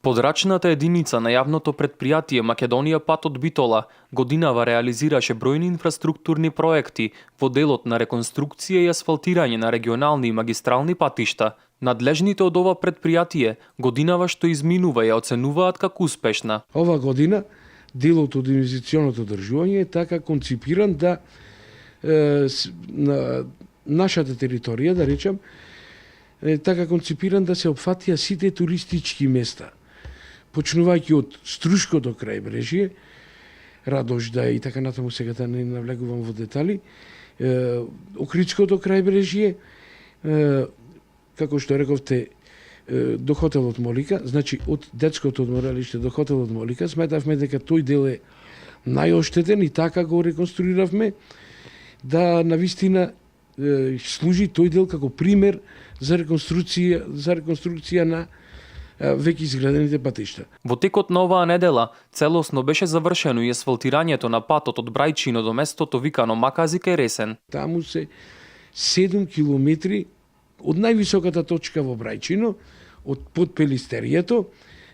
Подрачната единица на јавното претпријатие Македонија пат од Битола годинава реализираше бројни инфраструктурни проекти во делот на реконструкција и асфалтирање на регионални и магистрални патишта. Надлежните од ова претпријатие годинава што изминува ја оценуваат како успешна. Ова година делот од инвестиционото одржување е така конципиран да на нашата територија, да речем, е така конципиран да се опфатија сите туристички места, почнувајќи од Струшкото крајбрежје, Радожда и така натаму, сега да не навлегувам во детали, Охридското крајбрежје, како што рековте, до хотелот Молика, значи од детското одморалиште до хотелот Молика, сметавме дека тој дел е најоштетен и така го реконструиравме да навистина служи тој дел како пример за реконструкција на веќе изградените патишта. Во текот на оваа недела целосно беше завршено и асфалтирањето на патот од Брајчино до местото викано Макази кај Ресен. Таму се 7 километри од највисоката точка во Брајчино, од подпелистеријето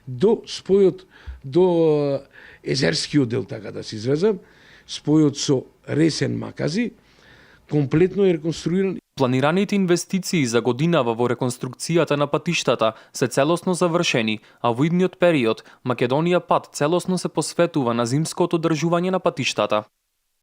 до спојот до езерскиот дел, така да се изразам, спојот со Ресен Макази, комплетно е реконструиран. Планираните инвестиции за годинава во реконструкцијата на патиштата се целосно завршени, а во идниот период Македонија пат целосно се посветува на зимското одржување на патиштата.